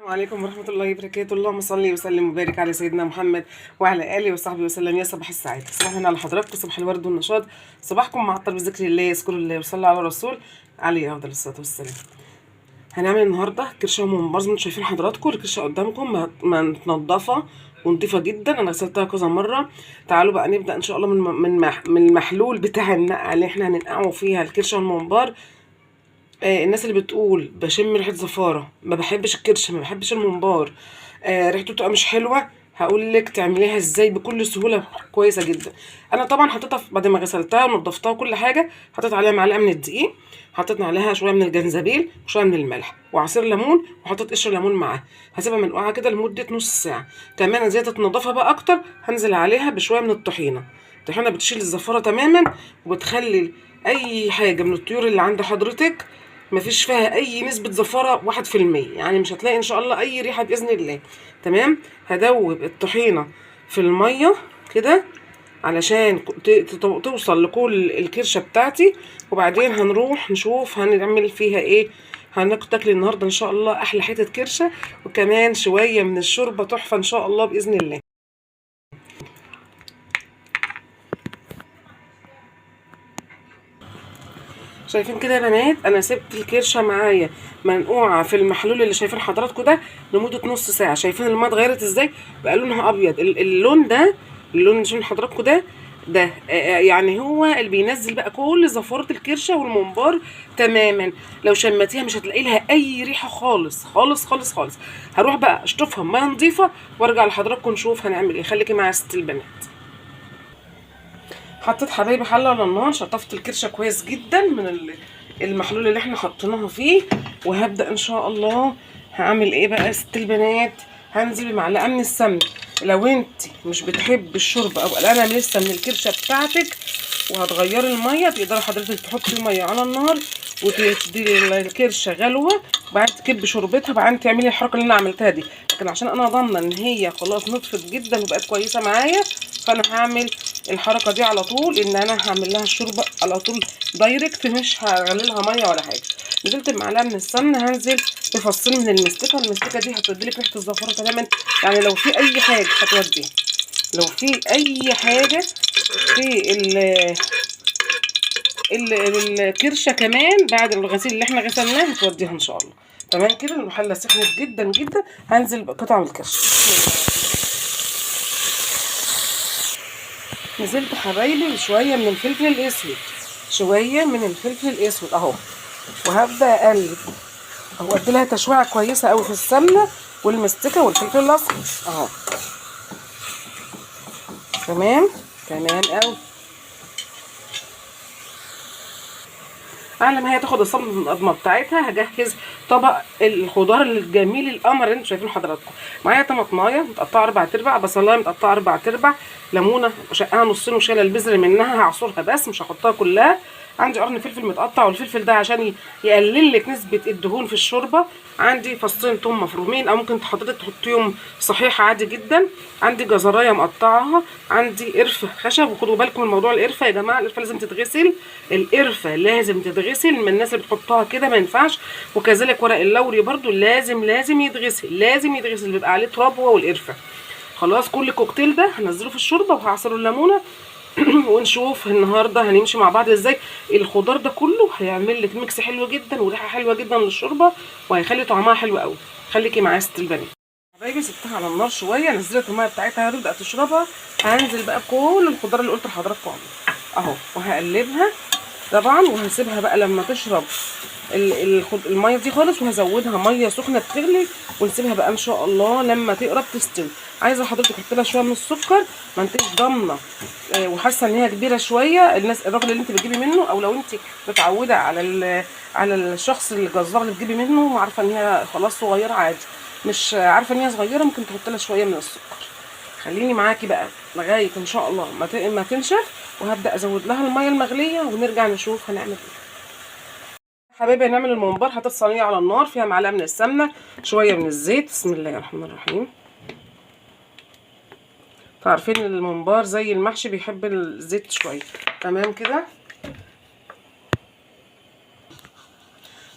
السلام عليكم ورحمة الله وبركاته. اللهم صل وسلم وبارك على سيدنا محمد وعلى آله وصحبه وسلم. يا صباح السعادة، صباحنا على حضراتكم، صباح الورد والنشاط، صباحكم معطر بذكر الله، يذكروا الله وصلوا على الرسول عليه أفضل الصلاة والسلام. هنعمل النهارده كرشه وممبار زي ما انتم شايفين حضراتكم. الكرشه قدامكم متنضفه ونضيفه جدا، انا غسلتها كذا مره. تعالوا بقى نبدا ان شاء الله من المحلول بتاع النقع اللي احنا هننقعه فيها الكرشه والممبار. الناس اللي بتقول بشم ريحه زفاره، ما بحبش الكرشه، ما بحبش الممبار، ريحته بتبقى مش حلوه، هقول لك تعمليها ازاي بكل سهوله كويسه جدا. انا طبعا حطيتها بعد ما غسلتها ونضفتها وكل حاجه، حطيت عليها معلقه من الدقيق، حطيت عليها شويه من الجنزبيل وشويه من الملح وعصير ليمون، وحطيت قشر ليمون معاها. هسيبها منقوعه كده لمده نص ساعه. كمان زي تتنضفها بقى اكتر، هنزل عليها بشويه من الطحينه. الطحينه بتشيل الزفاره تماما، وبتخلي اي حاجه من الطيور اللي عند حضرتك مفيش فيها اي نسبة زفارة 1%، يعني مش هتلاقي ان شاء الله اي ريحة باذن الله. تمام. هدوب الطحينة في المية كده علشان توصل لكل الكرشة بتاعتي، وبعدين هنروح نشوف هنعمل فيها ايه. هناكل النهاردة ان شاء الله احلى حتة كرشة، وكمان شوية من الشوربة تحفة ان شاء الله باذن الله. شايفين كده يا بنات، انا سبت الكرشه معايا منقوعه في المحلول اللي شايفين حضراتكم ده لمده نص ساعه. شايفين الميه اتغيرت ازاي، بقى لونها ابيض. اللون ده، اللون اللي شايفين حضراتكم ده يعني هو اللي بينزل بقى كل زفاره الكرشه والممبار تماما. لو شمتيها مش هتلاقي لها اي ريحه خالص خالص خالص خالص. هروح بقى اشطفها بميه نظيفه وارجع لحضراتكم نشوف هنعمل ايه. خليكي معايا يا ست البنات. حطيت حبايبي حله على النار، شطفت الكرشه كويس جدا من المحلول اللي احنا حطيناها فيه، وهبدا ان شاء الله هعمل ايه بقى يا ست البنات. هنزل بمعلقه من السمن. لو انت مش بتحب الشرب او قلقانه لسه من الكرشه بتاعتك وهتغيري الميه، تقدري حضرتك تحطي الميه على النار وتدي الكرشه غلوه، وبعدين تكبي شربتها، وبعدين تعملي الحركه اللي انا عملتها دي. لكن عشان انا ضامنه ان هي خلاص نطفت جدا وبقت كويسه معايا، فانا هعمل الحركه دي على طول، ان انا هعمل لها الشوربه على طول دايركت، مش هغلي لها ميه ولا حاجه. نزلت بمعلقه من السمنه، هنزل بفصين من المستكه. المستكه دي هتديلك ريحه الزفاره تماما، يعني لو في اي حاجه هتوديها، لو في اي حاجه في الكرشه كمان بعد الغسيل اللي احنا غسلناه هتوديها ان شاء الله. تمام كده. المحله سخنت جدا جدا، هنزل بقطع من الكرشه. نزلت حبايبي بشويه من الفلفل الاسود، شويه من الفلفل الاسود اهو، وهبدا اقلب اهو، ادي لها تشويعه كويسه قوي في السمنه والمستكه والفلفل الاصفر اهو. تمام تمام قوي. على ما هي تاخد الصدمه بتاعتها، هجهز طبق الخضار الجميل القمر اللي انتوا شايفينه حضراتكم. معايا طماطمايه متقطعه 4/4، بصلايه متقطعه 4/4، ليمونه شقها نصين وشايله البذر منها، هعصرها بس مش هحطها كلها. عندي قرن فلفل متقطع، والفلفل ده عشان يقلل لك نسبه الدهون في الشوربه. عندي فصين توم مفرومين، او ممكن حضرتك تحطيهم صحيح عادي جدا. عندي جزرايه مقطعاها، عندي قرفه خشب. وخدوا بالكم من موضوع القرفه يا جماعه، القرفه لازم تتغسل، القرفه لازم تتغسل. من الناس اللي بتحطها كده ما ينفعش. وكذلك ورق اللوري برده لازم يتغسل، لازم يتغسل، بيبقى عليه تراب هو والقرفه. خلاص كل الكوكتيل ده هنزله في الشوربه وهعصره الليمونه ونشوف النهارده هنمشي مع بعض ازاي. الخضار ده كله هيعمل لك ميكس حلو جدا وريحه حلوه جدا للشوربه، وهيخلي طعمها حلو قوي. خليكي معايا يا ست البنات. حبايبي سبتها على النار شويه، نزلت الميه بتاعتها هتبدا تشربها. هنزل بقى كل الخضار اللي قلت لحضراتكم عليه اهو، وهقلبها طبعا، وهسيبها بقى لما تشرب الميه دي خالص، وهزودها ميه سخنه بتغلي، ونسيبها بقى ان شاء الله لما تقرب تستوي. عايزه حضرتك تحط لها شويه من السكر، ما انتش ضامنه وحاسه ان هي كبيره شويه. الراجل اللي انت بتجيبي منه، او لو انت متعوده على الشخص الجزار اللي بتجيبي منه وعارفه ان هي خلاص صغيره عادي، مش عارفه ان هي صغيره، ممكن تحط لها شويه من السكر. خليني معاكي بقى لغايه ان شاء الله ما تنشف، وهبدا ازود لها الميه المغليه ونرجع نشوف هنعمل ايه. حبايبي هنعمل الممبار. حطيت صينيه على النار فيها معلقه من السمنه، شويه من الزيت، بسم الله الرحمن الرحيم. عارفين الممبار زي المحشي بيحب الزيت شويه. تمام كده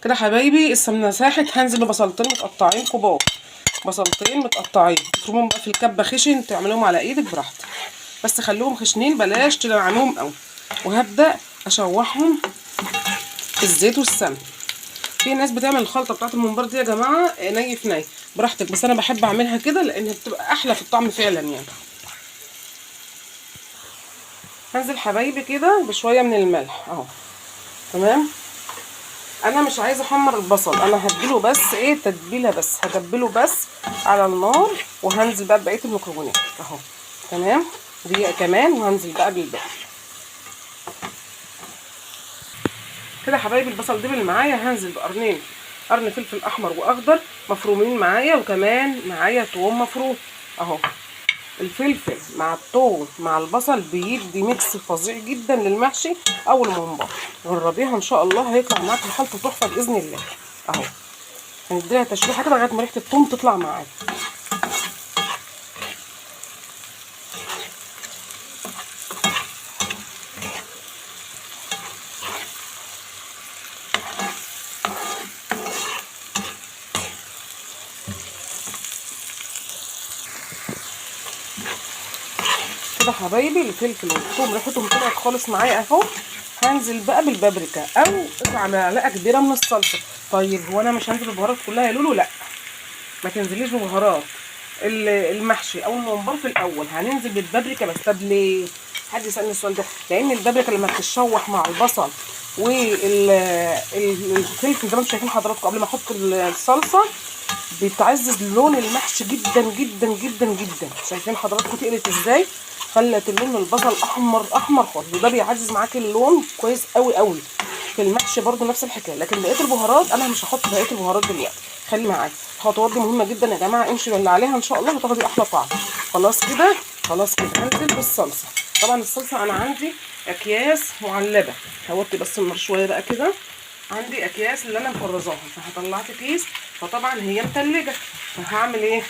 كده حبايبي. السمنه ساحت، هنزل ببصلتين متقطعين كبار، بصلتين متقطعين، تفرموهم بقى في الكبه خشن، تعملوهم على ايدك براحتك، بس خلوهم خشنين بلاش تنعنوهم قوي. وهبدا اشوحهم في الزيت والسمن. في ناس بتعمل الخلطه بتاعت الممبار دي يا جماعه ني في ني براحتك، بس انا بحب اعملها كده لان بتبقى احلى في الطعم فعلا يعني. هنزل حبايبي كده بشويه من الملح اهو. تمام. انا مش عايزه احمر البصل، انا هديله بس ايه تتبيله، بس هتبله بس على النار، وهنزل بقى بقيه المكونات اهو. تمام. دقيقه كمان وهنزل بقى بالباقي كده حبايبي. البصل دبل معايا، هنزل بقرنين، قرن فلفل احمر واخضر مفرومين معايا، وكمان معايا توم مفروم اهو. الفلفل مع الثوم مع البصل بيدي ميكس فظيع جدا للمحشي او الممبار. جربيها ان شاء الله هيطلع معاكي الخلطه تحفه باذن الله اهو. هنديها تشويحه كده لغايه ما ريحه الثوم تطلع معايا. كده حبايبي الفلفل والثوم ريحتهم طلعت خالص معايا اهو. هنزل بقى بالبابريكا او معلقه كبيره من الصلصه. طيب هو انا مش هنزل بالبهارات كلها يا لولو؟ لا، ما تنزليش ببهارات المحشي او الممبار في الاول، هننزل بالبابريكا بس. طب ليه؟ حد يسالني السؤال ده. لان البابريكا لما بتتشوح مع البصل والفلفل زي ما انتم شايفين حضراتكم قبل ما احط الصلصه بتعزز لون المحشي جدا جدا جدا جدا. شايفين حضراتكم تقلت ازاي؟ خلت اللون البصل احمر احمر خالص، وده بيعزز معاكي اللون كويس قوي قوي. في المحشي برده نفس الحكايه. لكن بقيه البهارات انا مش هحط بقيه البهارات دلوقتي، خلي معايا. الخطوات دي مهمه جدا يا جماعه، امشي باللي عليها ان شاء الله هتاخدي احلى طعم. خلاص كده، خلاص كده. هنزل بالصلصه. طبعا الصلصه انا عندي اكياس معلبه، هوطي بس النار شويه بقى كده. عندي اكياس اللي انا مفرزاها، فطلعت كيس، فطبعا هي متلجه، فهعمل ايه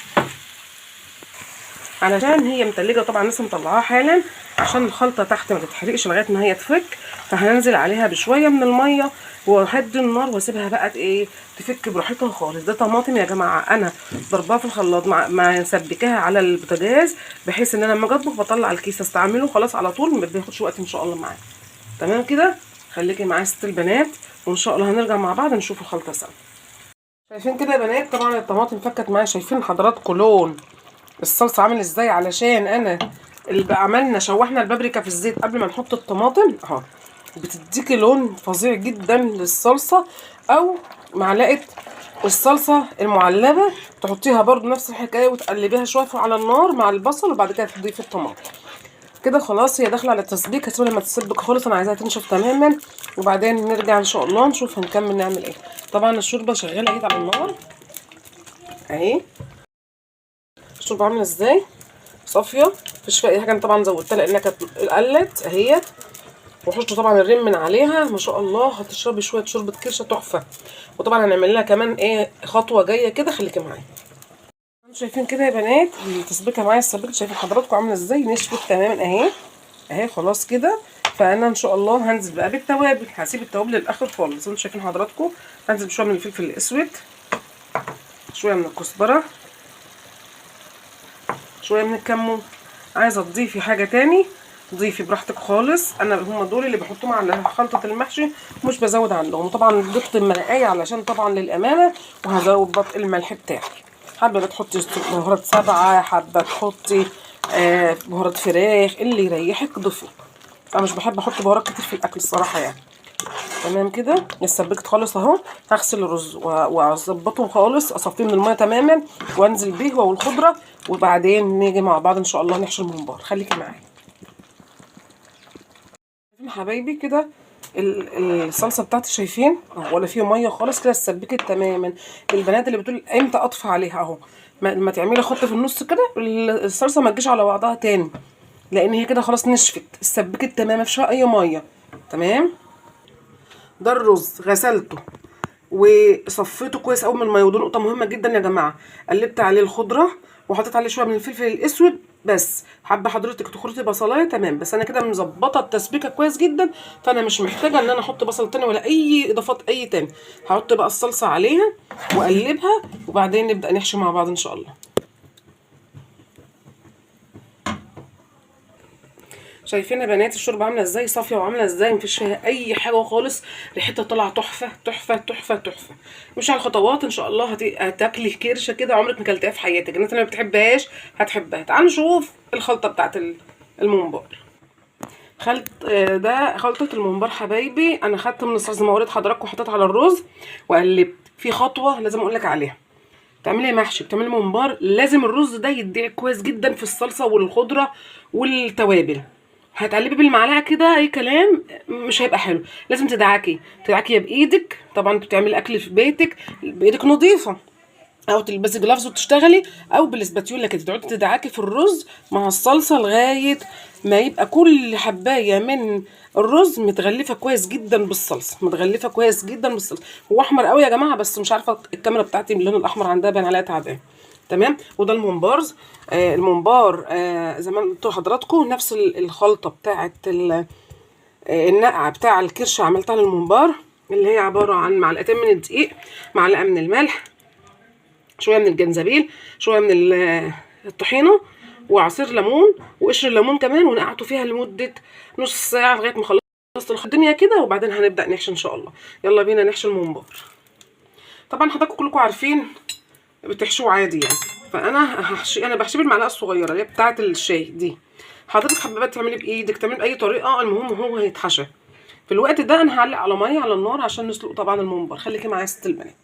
علشان هي متلجه؟ طبعا لسه مطلعاها حالا عشان الخلطه تحت ما تتحرقش لغايه ما هي تفك. فهنزل عليها بشويه من الميه وهدي النار واسيبها بقى ايه تفك براحتها خالص. ده طماطم يا جماعه انا ضرباها في الخلاط مع مسبكاها على البوتاجاز، بحيث ان انا لما اجي اطبخ بطلع الكيس استعمله خلاص على طول، ما بياخدش وقت ان شاء الله معايا. تمام كده. خليكي معايا ست البنات، وان شاء الله هنرجع مع بعض نشوف الخلطه سوا. شايفين كده يا بنات؟ طبعا الطماطم فكت معايا. شايفين حضراتكم لون الصلصه عامل ازاي؟ علشان انا اللي عملنا شوحنا البابريكا في الزيت قبل ما نحط الطماطم اهو. بتديكي لون فظيع جدا للصلصه. او معلقه الصلصه المعلبه تحطيها برده نفس الحكايه، وتقلبيها شويه على النار مع البصل، وبعد كده تضيفي الطماطم. كده خلاص هي داخله على التسبيك. هسيبها لما تسبك خالص، انا عايزاها تنشف تماما، وبعدين نرجع ان شاء الله نشوف هنكمل نعمل ايه. طبعا الشوربه شغاله اهي على النار اهي. الشوربه عامله ازاي؟ صافيه، مفيش فيها اي حاجه. انا طبعا زودتها لانها كانت قلت اهيت، وحطوا طبعا الريم من عليها ما شاء الله. هتشربي شويه شوربه كرشه تحفه. وطبعا هنعمل لها كمان ايه خطوه جايه كده، خليكي معايا. شايفين كده يا بنات التسبيكه معايا السبيكه؟ شايفين حضراتكم عامله ازاي؟ نشفت تماما اهي اهي. خلاص كده. فانا ان شاء الله هنزل بقى بالتوابل. هسيب التوابل للاخر خالص. انتوا شايفين حضراتكم هنزل بشويه من الفلفل الاسود، شويه من الكزبره، شويه من الكمون. عايزه تضيفي حاجه تاني ضيفي براحتك خالص. انا هم دول اللي بحطهم على خلطه المحشي، مش بزود عنهم. وطبعا ضفت المرقايه علشان طبعا للامانه، وهزود الملح بتاعي. حابه تحطي بهارات سبعه، حابه تحطي بهارات فراخ، اللي يريحك ضيفي. انا مش بحب احط بهارات كتير في الاكل الصراحه يعني. تمام كده. سبكت خالص اهو. هغسل الرز واظبطه خالص، اصفيه من الميه تماما، وانزل بيه هو والخضره، وبعدين نيجي مع بعض ان شاء الله نحشي الممبار. خليكي معايا حبايبي كده. الصلصه بتاعتي شايفين ولا فيه ميه خالص كده، اتسبكت تماما. البنات اللي بتقول امتى اطفي عليها اهو، ما تعملي خط في النص كده الصلصه ما تجيش على بعضها تاني، لان هي كده خلاص نشفت اتسبكت تماما، مفيش اي ميه. تمام. ده الرز غسلته وصفيته كويس قوي من الميه. ودي نقطه مهمه جدا يا جماعه. قلبت عليه الخضره، وحطيت عليه شويه من الفلفل الاسود بس حابه حضرتك تخرطي بصلايه تمام، بس انا كده مظبطه التسبيكه كويس جدا، فانا مش محتاجه ان انا احط بصل تاني ولا اي اضافات اي تاني. هحط بقى الصلصه عليها واقلبها، وبعدين نبدا نحشي مع بعض ان شاء الله. شايفين يا بنات الشوربه عامله ازاي؟ صافيه وعامله ازاي، مفيش فيها اي حاجه خالص، ريحتها طالعه تحفه تحفه تحفه تحفه. مش على الخطوات ان شاء الله هتاكلي كرشه كده عمرك ما اكلتيها في حياتك. الناس اللي ما بتحبهاش هتحبها. تعالوا نشوف الخلطه بتاعت الممبار. ده خلطه الممبار حبايبي. انا خدت من الصلصه زي ما وريت حضراتكم وحطيت على الرز وقلبت. في خطوه لازم اقول لك عليها، تعملي محشي بتعملي ممبار، لازم الرز ده يدعك كويس جدا في الصلصه والخضره والتوابل. هتقلبي بالمعلقه كده اي كلام مش هيبقى حلو، لازم تدعكي يا بايدك. طبعا انت بتعملي اكل في بيتك بايدك نظيفه، او تلبسي جلافز وتشتغلي، او بالاسباتيولا كده تقعدي تدعكي في الرز مع الصلصه لغايه ما يبقى كل حبايه من الرز متغلفه كويس جدا بالصلصه، متغلفه كويس جدا بالصلصه. هو احمر قوي يا جماعه، بس مش عارفه الكاميرا بتاعتي باللون الاحمر عندها باين عليها تعبان. تمام. وده الممبارز. الممبار زي ما قلت لحضراتكم نفس الخلطه بتاعه النقعه بتاع الكرشه عملتها للممبار، اللي هي عباره عن معلقتين من الدقيق، معلقه من الملح، شويه من الجنزبيل، شويه من الطحينه، وعصير ليمون وقشر الليمون كمان، ونقعته فيها لمده نص ساعه لغايه ما خلصت الدنيا كده، وبعدين هنبدا نحشي ان شاء الله. يلا بينا نحشي الممبار. طبعا حضراتكم كلكم عارفين بتحشوه عادي يعني، فانا انا بحشيه بالمعلقه الصغيره اللي هي بتاعه الشاي دي. حضرتك حابه بقى تعملي بايدك، تعملي باي طريقه، المهم هو هيتحشى. في الوقت ده انا هعلق على ميه على النار عشان نسلق طبعا الممبار. خليكي معايا يا ست البنات.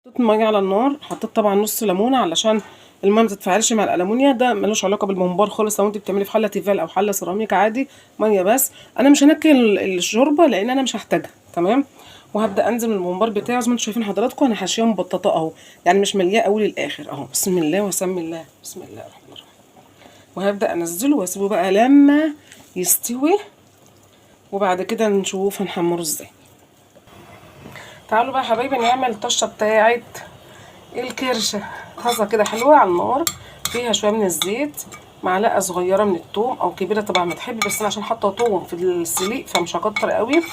حطيت ميه على النار، حطيت طبعا نص ليمونه علشان الميه ما تتفاعلش مع الالومنيا، ده ملوش علاقه بالممبار خالص. لو انت بتعملي في حله تيفال او حله سيراميك عادي ميه بس. انا مش هنكل الشوربه لان انا مش هحتاجها. تمام. وهبدا انزل من الممبار بتاعي زي ما انتم شايفين حضراتكم. انا حاشيه مبططه اهو، يعني مش ملياه قوي للاخر اهو. بسم الله وسمي الله، بسم الله الرحمن الرحيم. وهبدا انزله واسيبه بقى لما يستوي، وبعد كده نشوف هنحمره ازاي. تعالوا بقى يا حبايبي نعمل الطشه بتاعت الكرشه. طاسه كده حلوه على النار، فيها شويه من الزيت، معلقه صغيره من الثوم او كبيره طبعا ما تحبي، بس انا عشان حاطه ثوم في السليق فمش هكتر قوي.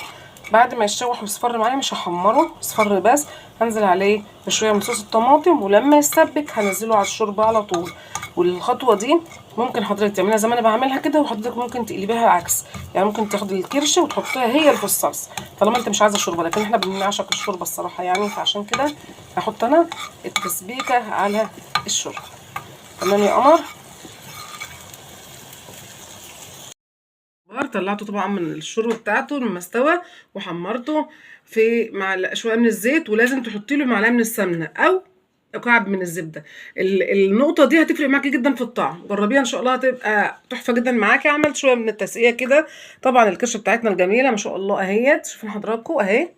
بعد ما يتشوح ويصفر معايا مش هحمره، اصفر بس، هنزل عليه بشويه من صوص الطماطم، ولما يسبك هنزله على الشوربه على طول. والخطوه دي ممكن حضرتك تعمليها زي ما انا بعملها كده، وحضرتك ممكن تقلبيها عكس، يعني ممكن تاخدي الكرشه وتحطيها هي اللي في الصلصه طالما انت مش عايزه شوربه، لكن احنا بنعشق الشوربه الصراحه يعني، فعشان كده هحط انا التسبيكه على الشوربه. تمام يا قمر. طلعته طبعا من الشوربه بتاعته لما استوى، وحمرته في مع شويه من الزيت، ولازم تحطي له معلقه من السمنه او كعب من الزبده. النقطه دي هتفرق معاكي جدا في الطعم، جربيها ان شاء الله هتبقى تحفه جدا معاكي. عملت شويه من التسقيه كده، طبعا الكرشه بتاعتنا الجميله ما شاء الله اهيت، شوفوا حضراتكم اهي.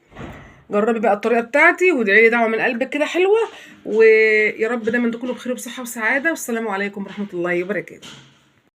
جربي بقى الطريقه بتاعتي وادعي لي دعوه من قلبك كده حلوه، ويا رب دايما تكونوا بخير وبصحه وسعاده، والسلام عليكم ورحمه الله وبركاته.